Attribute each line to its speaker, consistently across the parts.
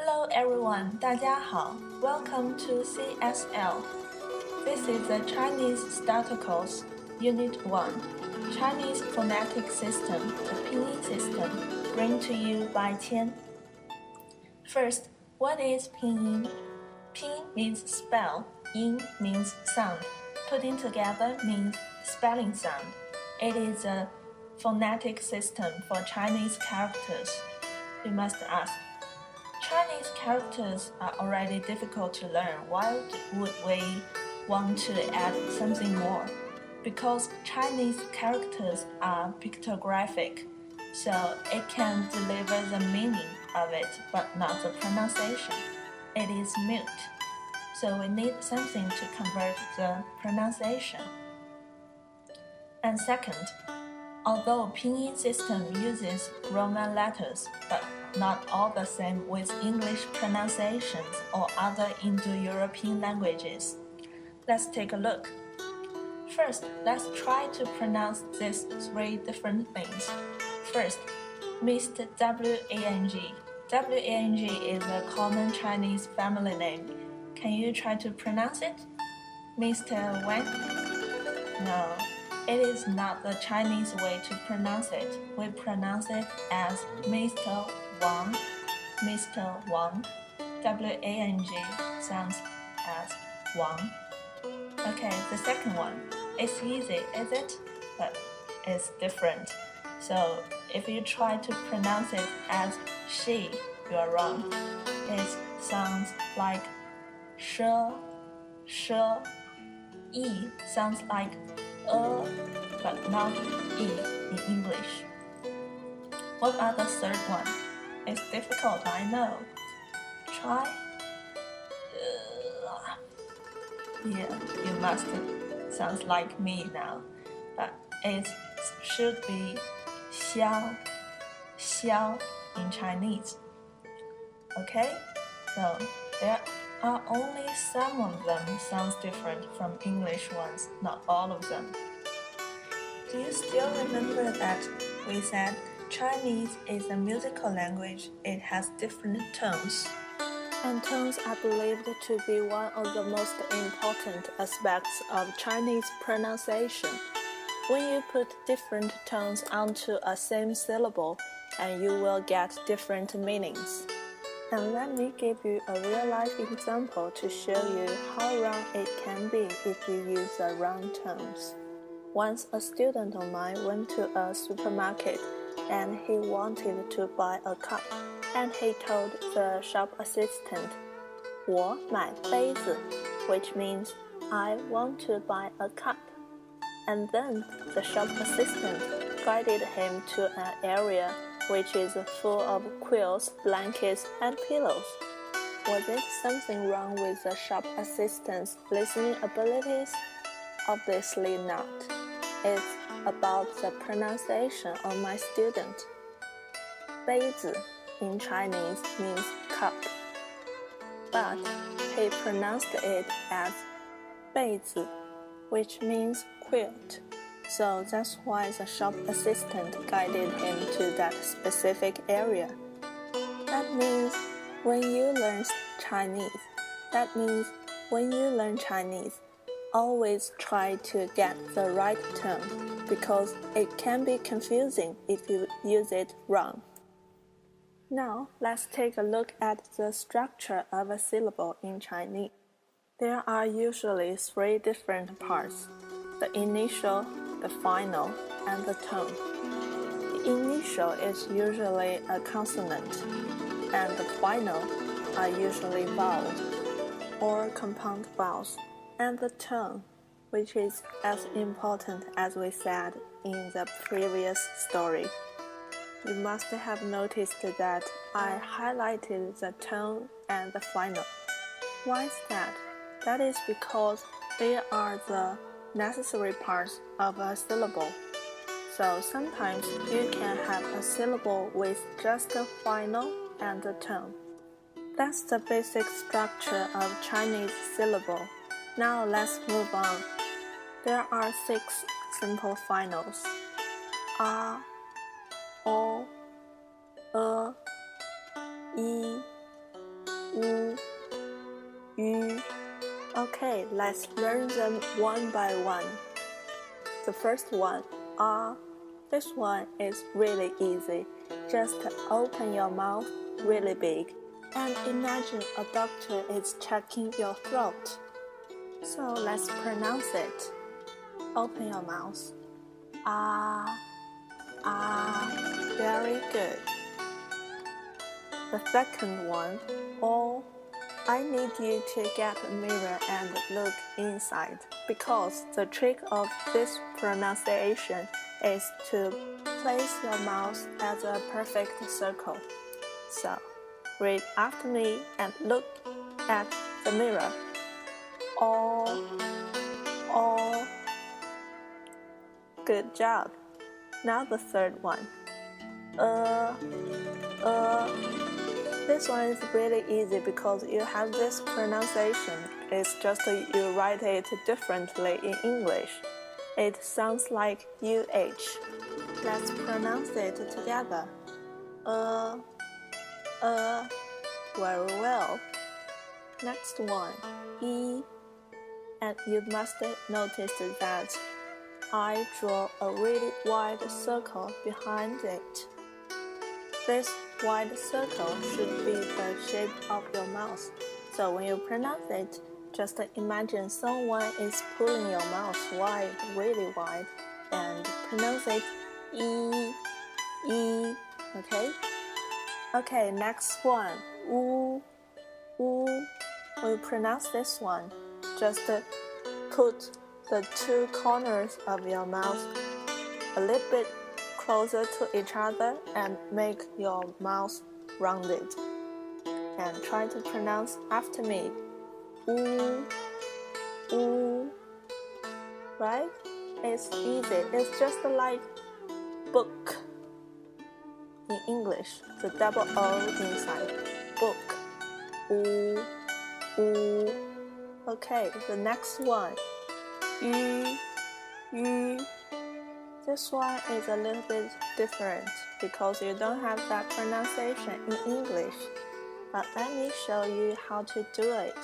Speaker 1: Hello everyone, 大家好 Welcome to CSL. This is the Chinese Starter Course, Unit 1, Chinese Phonetic System, the Pinyin system, bring to you by Qian. First, what is Pinyin? Pin means spell, yin means sound. Putting together means spelling sound. It is a phonetic system for Chinese characters. You must ask, Chinese characters are already difficult to learn. Why would we want to add something more? Because Chinese characters are pictographic, so it can deliver the meaning of it but not the pronunciation. It is mute, so we need something to convert the pronunciation. And second, although Pinyin system uses Roman letters, but not all the same with English pronunciations or other Indo-European languages. Let's take a look. First, let's try to pronounce these three different things. First, Mr. Wang. Wang is a common Chinese family name. Can you try to pronounce it? Mr. Wang? No. It is not the Chinese way to pronounce it. We pronounce it as Mr. Wang. Mr. Wang. Wang sounds as Wang. Okay, the second one. It's easy, is it? But it's different. So if you try to pronounce it as she, you are wrong. It sounds like sh, sh. E sounds like but not E in English. What about the third one? It's difficult, I know. Try. Yeah, you must. Sounds like me now. But it should be xiao, xiao in Chinese. Okay? So there are only some of them sounds different from English ones, not all of them. Do you still remember that we said Chinese is a musical language? It has different tones.
Speaker 2: And tones are believed to be one of the most important aspects of Chinese pronunciation. When you put different tones onto a same syllable, and you will get different meanings. And let me give you a real-life example to show you how wrong it can be if you use the wrong tones. Once a student of mine went to a supermarket and he wanted to buy a cup, and he told the shop assistant, 我买杯子, which means I want to buy a cup. And then the shop assistant guided him to an area which is full of quilts, blankets, and pillows. Was it something wrong with the shop assistant's listening abilities? Obviously not. It's about the pronunciation of my student. 杯子 in Chinese means cup, but he pronounced it as 被子, which means quilt. So that's why the shop assistant guided him to that specific area. That means when you learn Chinese, always try to get the right tone, because it can be confusing if you use it wrong. Now, let's take a look at the structure of a syllable in Chinese. There are usually three different parts: the initial, the final, and the tone. The initial is usually a consonant, and the final are usually vowels or compound vowels, and the tone, which is as important as we said in the previous story. You must have noticed that I highlighted the tone and the final. Why is that? That is because they are the necessary parts of a syllable. So sometimes you can have a syllable with just a final and a tone. That's the basic structure of Chinese syllable. Now let's move on. There are 6 simple finals: a, o, e, U, Yu. Okay, let's learn them one by one. The first one, Ah. This one is really easy. Just open your mouth really big and imagine a doctor is checking your throat. So let's pronounce it. Open your mouth. Ah, ah, very good. The second one, O. I need you to get a mirror and look inside because the trick of this pronunciation is to place your mouth as a perfect circle. So, read after me and look at the mirror. Oh, oh. Good job. Now the third one. This one is really easy because you have this pronunciation. It's just you write it differently in English. It sounds like UH. Let's pronounce it together. Very well. Next one, E. And you must notice that I draw a really wide circle behind it. This wide circle should be the shape of your mouth. So when you pronounce it, just imagine someone is pulling your mouth wide, really wide, and pronounce it E, E, okay? Okay, next one, U, U. When you pronounce this one, just put the two corners of your mouth a little bit closer to each other and make your mouth rounded. And try to pronounce after me. U, U. Right? It's easy. It's just like book in English. The double O inside. Book. U, U. Okay, the next one. Yu, Yu. This one is a little bit different because you don't have that pronunciation in English. But let me show you how to do it.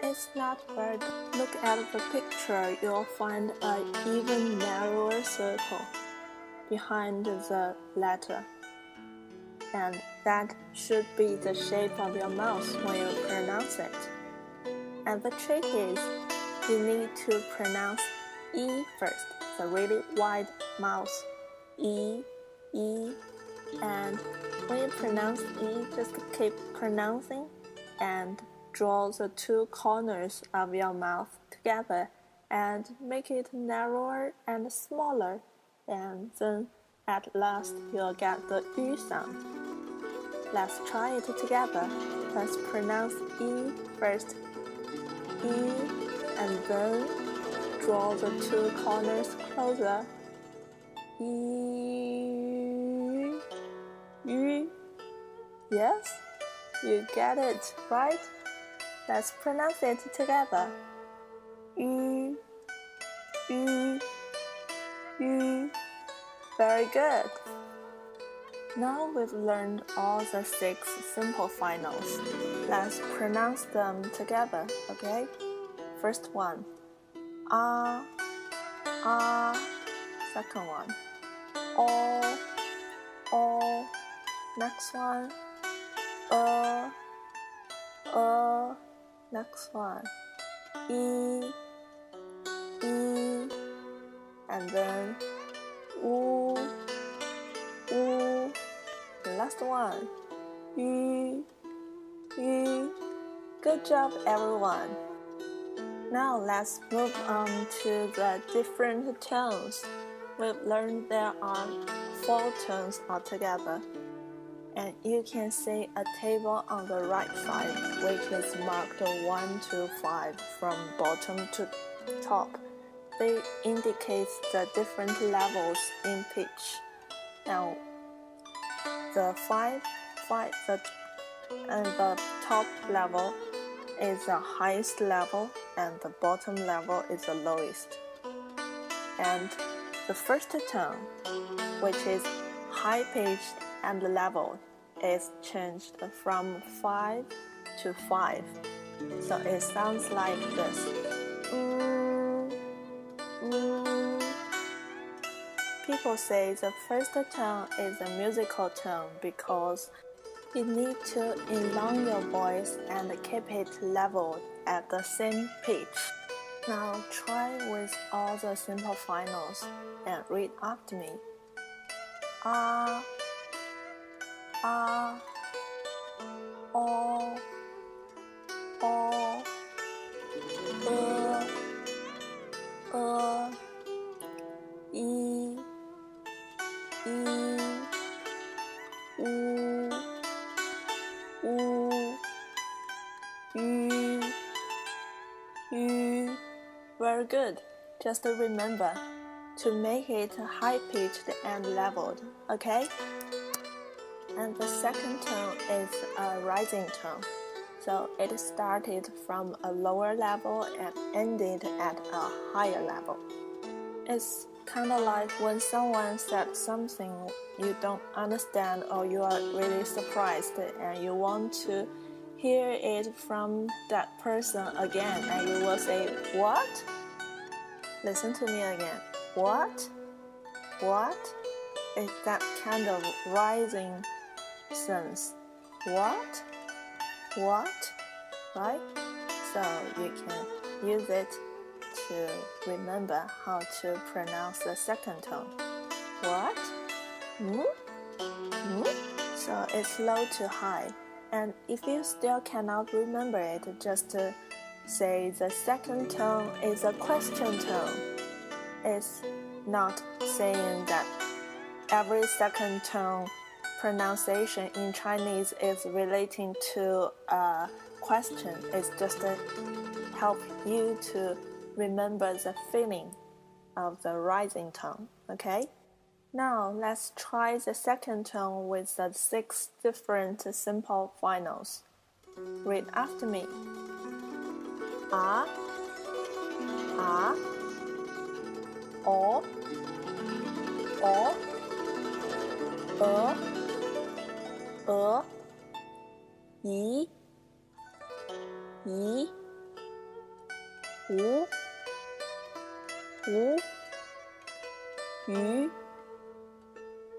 Speaker 2: It's not very good. Look at the picture, you'll find an even narrower circle behind the letter. And that should be the shape of your mouth when you pronounce it. And the trick is, you need to pronounce E first, the really wide mouth. E, E. And when you pronounce E, just keep pronouncing and draw the two corners of your mouth together and make it narrower and smaller. And then at last you'll get the U sound. Let's try it together. Let's pronounce E first. E, and then draw the two corners closer. E, Yu. Yes, you get it, right? Let's pronounce it together. Yu, Yu, Yu. Very good. Now we've learned all the 6 simple finals. Let's pronounce them together, okay? First one, Ah, Ah. Second one, O, O. Next one, Next one, E, E. And then U, U. The last one, Yu, Yu. Good job, everyone. Now let's move on to the different tones. We've learned there are 4 tones altogether. And you can see a table on the right side, which is marked 1 to 5 from bottom to top. They indicate the different levels in pitch. Now, the the top level is the highest level, and the bottom level is the lowest. And the first tone, which is high-pitched and level, is changed from 5 to 5. So it sounds like this. People say the first tone is a musical tone because you need to elongate your voice and keep it leveled at the same pitch. Now try with all the simple finals and read after me. Ah, ah, oh, oh, e, ü. Very good. Just remember to make it high-pitched and leveled, okay? And the second tone is a rising tone. So it started from a lower level and ended at a higher level. It's kind of like when someone said something you don't understand or you are really surprised and you want to hear it from that person again and you will say, what? Listen to me again. What? What? It's that kind of rising sense. What? What? Right? So you can use it to remember how to pronounce the second tone. What? So it's low to high. And if you still cannot remember it, just say the second tone is a question tone. It's not saying that every second tone pronunciation in Chinese is relating to a question. It's just to help you to remember the feeling of the rising tone, okay? Now let's try the second tone with the 6 different simple finals. Read after me. Ah, ah, o, yi, wu,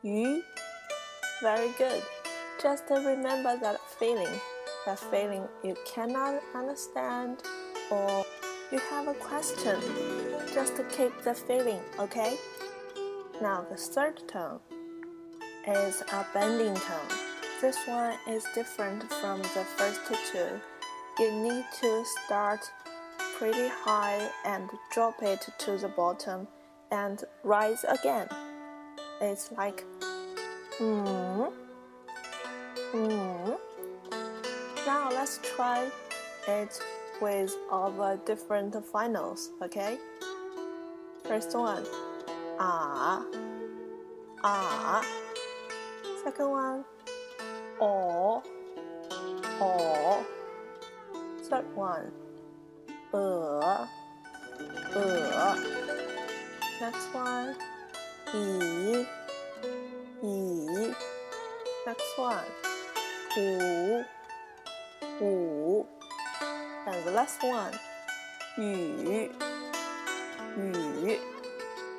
Speaker 2: yu. Very good. Just remember that feeling you cannot understand or you have a question. Just keep the feeling, okay? Now the third tone is a bending tone. This one is different from the first two. You need to start pretty high and drop it to the bottom and rise again. It's like Now let's try it with all the different finals, okay? First one, ah, ah. Second one, oh. Third one, Next one, yi. Next one, wu. And the last one, yu.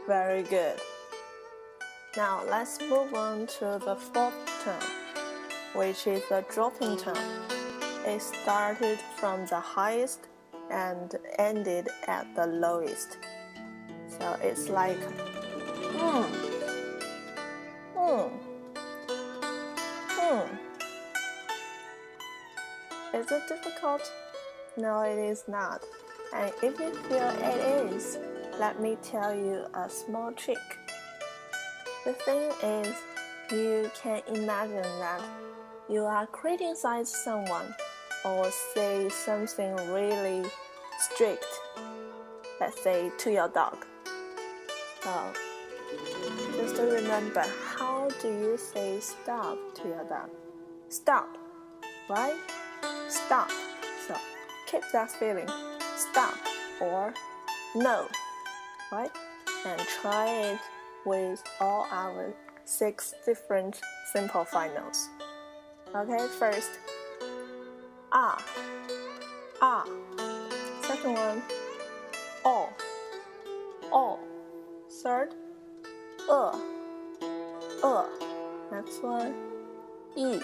Speaker 2: Very good. Now let's move on to the fourth tone, which is the dropping tone. It started from the highest and ended at the lowest. So it's like Is it difficult? No, it is not. And if you feel it is, let me tell you a small trick. The thing is, you can imagine that you are criticizing someone or say something really strict, let's say to your dog. So just remember, how do you say stop to your dog? Stop, right? Stop. So keep that feeling. Stop or no, right? And try it with all our 6 different simple finals. Okay, first, ah, ah. Second one, oh, oh. Third, uh. Next one, e.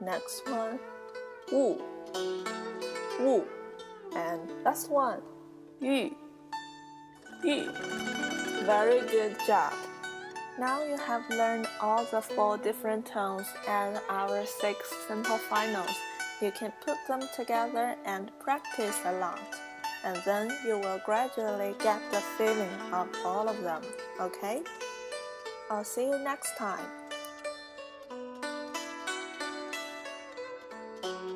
Speaker 2: Next one, wu. And last one, yu. Very good job. Now you have learned all the 4 different tones and our 6 simple finals. You can put them together and practice a lot. And then you will gradually get the feeling of all of them, okay? I'll see you next time.